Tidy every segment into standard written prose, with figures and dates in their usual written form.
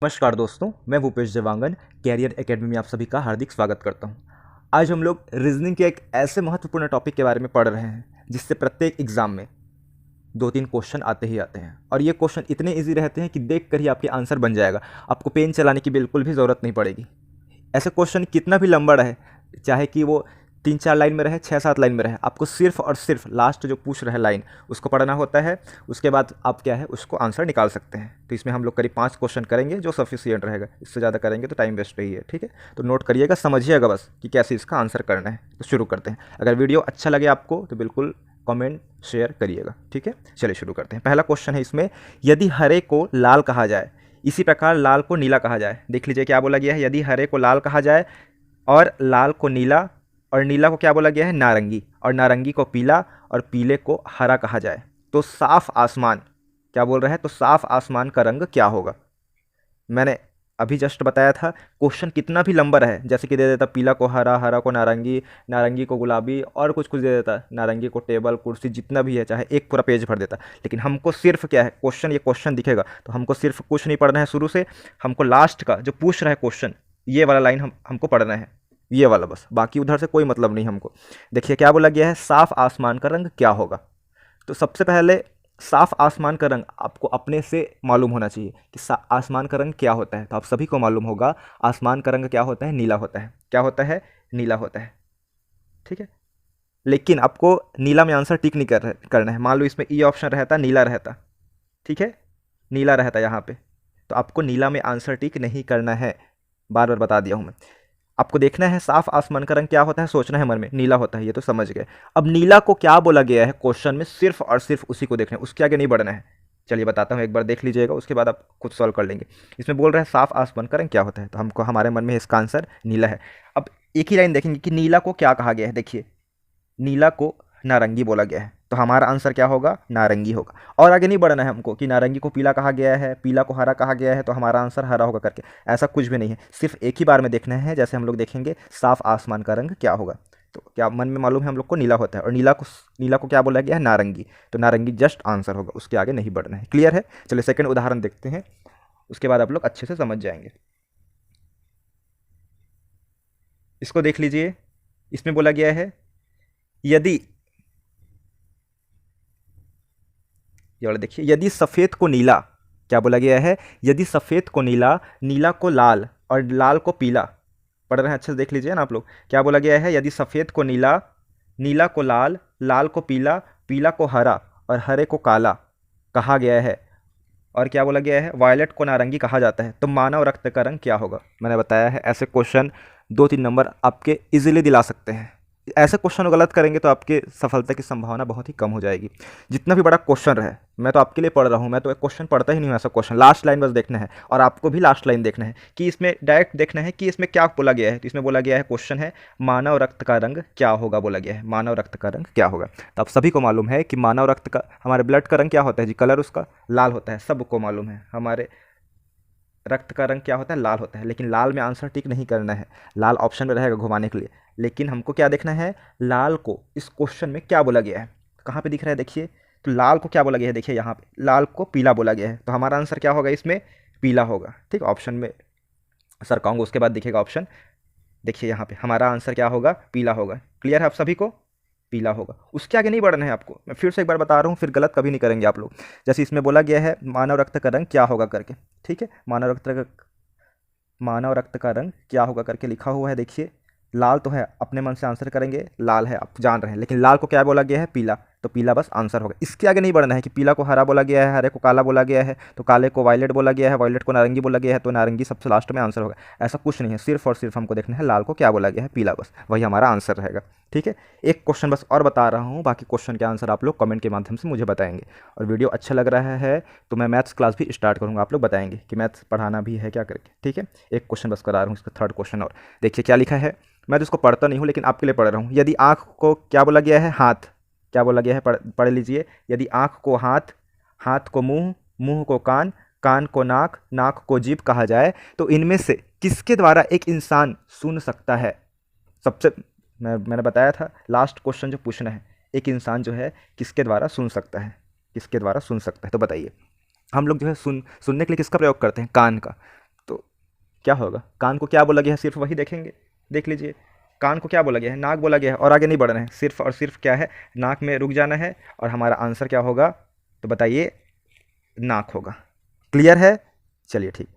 नमस्कार दोस्तों, मैं भूपेश देवांगन कैरियर एकेडमी में आप सभी का हार्दिक स्वागत करता हूं। आज हम लोग रीजनिंग के एक ऐसे महत्वपूर्ण टॉपिक के बारे में पढ़ रहे हैं जिससे प्रत्येक एग्जाम में 2-3 क्वेश्चन आते ही आते हैं और ये क्वेश्चन इतने इजी रहते हैं कि देख कर ही आपके आंसर बन जाएगा। आपको पेन चलाने की बिल्कुल भी ज़रूरत नहीं पड़ेगी। ऐसे क्वेश्चन कितना भी लंबा रहे, चाहे कि वो 3-4 लाइन में रहे, 6-7 लाइन में रहे, आपको सिर्फ और सिर्फ लास्ट जो पूछ रहे लाइन उसको पढ़ना होता है। उसके बाद आप क्या है उसको आंसर निकाल सकते हैं। तो इसमें हम लोग करीब 5 क्वेश्चन करेंगे जो सफिशिएंट रहेगा। इससे ज़्यादा करेंगे तो टाइम वेस्ट ही है। ठीक है, तो नोट करिएगा, समझिएगा बस कि कैसे इसका आंसर करना है। तो शुरू करते हैं। अगर वीडियो अच्छा लगे आपको तो बिल्कुल कमेंट शेयर करिएगा। ठीक है, चलिए शुरू करते हैं। पहला क्वेश्चन है इसमें, यदि हरे को लाल कहा जाए इसी प्रकार लाल को नीला कहा जाए। देख लीजिए क्या बोला गया है, यदि हरे को लाल कहा जाए और लाल को नीला और नीला को क्या बोला गया है नारंगी, और नारंगी को पीला और पीले को हरा कहा जाए तो साफ आसमान क्या बोल रहा है, तो साफ आसमान का रंग क्या होगा। मैंने अभी जस्ट बताया था क्वेश्चन कितना भी लंबा है, जैसे कि दे देता पीला को हरा, हरा को नारंगी, नारंगी को गुलाबी और कुछ कुछ दे देता, नारंगी को टेबल कुर्सी जितना भी है, चाहे एक पूरा पेज भर देता। लेकिन हमको सिर्फ क्या है क्वेश्चन, ये क्वेश्चन दिखेगा तो हमको सिर्फ कुछ नहीं पढ़ना है शुरू से, हमको लास्ट का जो पूछ रहा है क्वेश्चन ये वाला लाइन हमको पढ़ना है, ये वाला बस, बाकी उधर से कोई मतलब नहीं हमको। देखिए क्या बोला गया है, साफ आसमान का रंग क्या होगा। तो सबसे पहले साफ आसमान का रंग आपको अपने से मालूम होना चाहिए कि आसमान का रंग क्या होता है। तो आप सभी को मालूम होगा आसमान का रंग क्या होता है, नीला होता है। क्या होता है, नीला होता है। ठीक है, लेकिन आपको नीला में आंसर टिक नहीं करना है। मान लो इसमें ई ऑप्शन रहता, नीला रहता, ठीक है, नीला रहता यहाँ पे, तो आपको नीला में आंसर टिक नहीं करना है। बार बार बता दिया हूँ मैं। आपको देखना है साफ आसमान का रंग क्या होता है, सोचना है मन में, नीला होता है, ये तो समझ गए। अब नीला को क्या बोला गया है क्वेश्चन में, सिर्फ और सिर्फ उसी को देखना है, उसके आगे नहीं बढ़ना है। चलिए बताता हूँ, एक बार देख लीजिएगा, उसके बाद आप खुद सॉल्व कर लेंगे। इसमें बोल रहे हैं साफ आसमान का रंग क्या होता है, तो हमको हमारे मन में इसका आंसर नीला है। अब एक ही लाइन देखेंगे कि नीला को क्या कहा गया है। देखिए नीला को नारंगी बोला गया है, तो हमारा आंसर क्या होगा, नारंगी होगा। और आगे नहीं बढ़ना है हमको कि नारंगी को पीला कहा गया है, पीला को हरा कहा गया है तो हमारा आंसर हरा होगा करके, ऐसा कुछ भी नहीं है। सिर्फ एक ही बार में देखना है, जैसे हम लोग देखेंगे साफ आसमान का रंग क्या होगा। तो क्या मन में मालूम है हम लोग को नीला होता है, और नीला को क्या बोला गया है, नारंगी, तो नारंगी जस्ट आंसर होगा, उसके आगे नहीं बढ़ना है। क्लियर है। चलिए सेकंड उदाहरण देखते हैं, उसके बाद आप लोग अच्छे से समझ जाएंगे। इसको देख लीजिए, इसमें बोला गया है यदि, ये वाला देखिए, यदि सफ़ेद को नीला, क्या बोला गया है, यदि सफ़ेद को नीला, नीला को लाल और लाल को पीला, पढ़ रहे हैं अच्छे से देख लीजिए ना आप लोग। क्या बोला गया है, यदि सफ़ेद को नीला, नीला को लाल, लाल को पीला, पीला को हरा और हरे को काला कहा गया है, और क्या बोला गया है, वायलेट को नारंगी कहा जाता है, तो मानव रक्त का रंग क्या होगा। मैंने बताया है ऐसे क्वेश्चन 2-3 नंबर आपके इजीली दिला सकते हैं। ऐसे क्वेश्चन गलत करेंगे तो आपके सफलता की संभावना बहुत ही कम हो जाएगी। जितना भी बड़ा क्वेश्चन रहे, मैं तो आपके लिए पढ़ रहा हूँ, मैं तो एक क्वेश्चन पढ़ता ही नहीं हूँ ऐसा क्वेश्चन, लास्ट लाइन बस देखना है, और आपको भी लास्ट लाइन देखना है कि इसमें डायरेक्ट देखना है कि इसमें क्या बोला गया है। तो इसमें बोला गया है, क्वेश्चन है मानव रक्त का रंग क्या होगा, बोला गया है मानव रक्त का रंग क्या होगा। तो आप सभी को मालूम है कि मानव रक्त का, हमारे ब्लड का रंग क्या होता है जी, कलर उसका लाल होता है, सबको मालूम है। हमारे रक्त का रंग क्या होता है, लाल होता है, लेकिन लाल में आंसर टिक नहीं करना है, लाल ऑप्शन में रहेगा घुमाने के लिए। लेकिन हमको क्या देखना है, लाल को इस क्वेश्चन में क्या बोला गया है, कहाँ पे दिख रहा है देखिए, तो लाल को क्या बोला गया है, देखिए यहाँ पे लाल को पीला बोला गया है, तो हमारा आंसर क्या होगा, इसमें पीला होगा। ठीक, ऑप्शन में सर कहूँगा उसके बाद दिखेगा ऑप्शन, देखिए यहाँ पे हमारा आंसर क्या होगा, पीला होगा। क्लियर है आप सभी को, पीला होगा, उसके आगे नहीं बढ़ना है आपको। मैं फिर से एक बार बता रहा हूँ, फिर गलत कभी नहीं करेंगे आप लोग। जैसे इसमें बोला गया है मानव रक्त का रंग क्या होगा करके, ठीक है, मानव रक्त का रंग क्या होगा करके लिखा हुआ है। देखिए लाल तो है, अपने मन से आंसर करेंगे, लाल है आप जान रहे हैं, लेकिन लाल को क्या बोला गया है, पीला, तो पीला बस आंसर होगा। इसके आगे नहीं बढ़ना है कि पीला को हरा बोला गया है, हरे को काला बोला गया है, तो काले को वायलेट बोला गया है, वायलेट को नारंगी बोला गया है, तो नारंगी सबसे लास्ट में आंसर होगा। ऐसा कुछ नहीं है, सिर्फ और सिर्फ हमको देखना है लाल को क्या बोला गया है, पीला, बस वही हमारा आंसर रहेगा। ठीक है, एक क्वेश्चन बस और बता रहा हूँ, बाकी क्वेश्चन के आंसर आप लोग कमेंट के माध्यम से मुझे बताएंगे। और वीडियो अच्छा लग रहा है तो मैं मैथ्स क्लास भी स्टार्ट करूँगा, आप लोग बताएंगे कि मैथ्स पढ़ाना भी है क्या करके। ठीक है, एक क्वेश्चन बस करा रहा हूँ, इसका थर्ड क्वेश्चन। और देखिए क्या लिखा है, मैं तो इसको पढ़ता नहीं हूँ लेकिन आपके लिए पढ़ रहा हूँ। यदि आँख को क्या बोला गया है, हाथ, क्या बोला गया है, पढ़ लीजिए। यदि आँख को हाथ, हाथ को मुंह, मुंह को कान, कान को नाक, नाक को जीभ कहा जाए तो इनमें से किसके द्वारा एक इंसान सुन सकता है। सबसे मैंने बताया था लास्ट क्वेश्चन जो पूछना है, एक इंसान जो है किसके द्वारा सुन सकता है, किसके द्वारा सुन सकता है, तो बताइए। हम लोग जो है सुनने के लिए किसका प्रयोग करते हैं, कान का। क्या होगा? कान को क्या बोला गया है, सिर्फ वही देखेंगे। देख लीजिए, कान को क्या बोला गया है, नाक बोला गया है, और आगे नहीं बढ़ना है, सिर्फ और सिर्फ क्या है, नाक में रुक जाना है, और हमारा आंसर क्या होगा, तो बताइए, नाक होगा। क्लियर है? चलिए ठीक।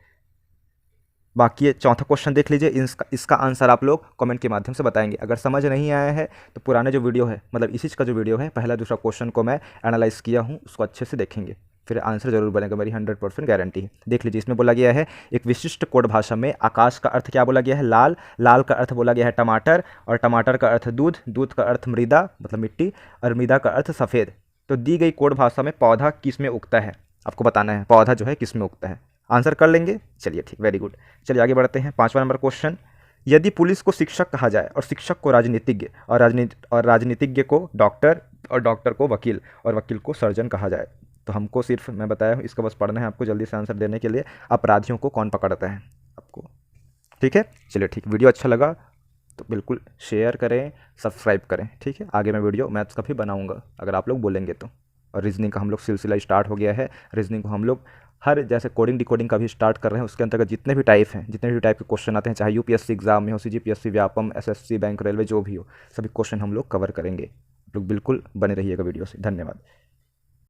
बाकी ये चौथा क्वेश्चन देख लीजिए, इसका आंसर आप लोग कमेंट के माध्यम से बताएंगे। अगर समझ नहीं आया है तो पुराने जो वीडियो है, मतलब इसी का जो वीडियो है, पहला दूसरा क्वेश्चन को मैं एनालाइज किया हूँ, उसको अच्छे से देखेंगे, फिर आंसर जरूर बनेगा, मेरी 100% गारंटी है। देख लीजिए, इसमें बोला गया है एक विशिष्ट कोड भाषा में आकाश का अर्थ क्या बोला गया है, लाल, लाल का अर्थ बोला गया है टमाटर, और टमाटर का अर्थ दूध, दूध का अर्थ मृदा मतलब मिट्टी, और मृदा का अर्थ सफ़ेद। तो दी गई कोड भाषा में पौधा किस में उगता है, आपको बताना है पौधा जो है किस में उगता है। आंसर कर लेंगे? चलिए ठीक, वेरी गुड। चलिए आगे बढ़ते हैं। 5वां नंबर क्वेश्चन, यदि पुलिस को शिक्षक कहा जाए और शिक्षक को राजनीतिज्ञ और राजनीतिज्ञ को डॉक्टर और डॉक्टर को वकील और वकील को सर्जन कहा जाए, तो हमको सिर्फ मैं बताया हूँ, इसका बस पढ़ना है आपको जल्दी से आंसर देने के लिए, अपराधियों को कौन पकड़ता है आपको। ठीक है, चलिए ठीक। वीडियो अच्छा लगा तो बिल्कुल शेयर करें, सब्सक्राइब करें। ठीक है, आगे मैं वीडियो मैथ्स का भी बनाऊंगा अगर आप लोग बोलेंगे तो। और रीजनिंग का हम लोग सिलसिला स्टार्ट हो गया है। रीजनिंग को हम लोग हर जैसे कोडिंग डिकोडिंग का भी स्टार्ट कर रहे हैं, उसके अंतर्गत जितने भी टाइप हैं, जितने भी टाइप के क्वेश्चन आते हैं, चाहे यूपीएससी एग्जाम में हो, CGPSC, Vyapam, SSC, bank, railway, जो भी हो, सभी क्वेश्चन हम लोग कवर करेंगे। आप लोग बिल्कुल बने रहिएगा वीडियो से। धन्यवाद।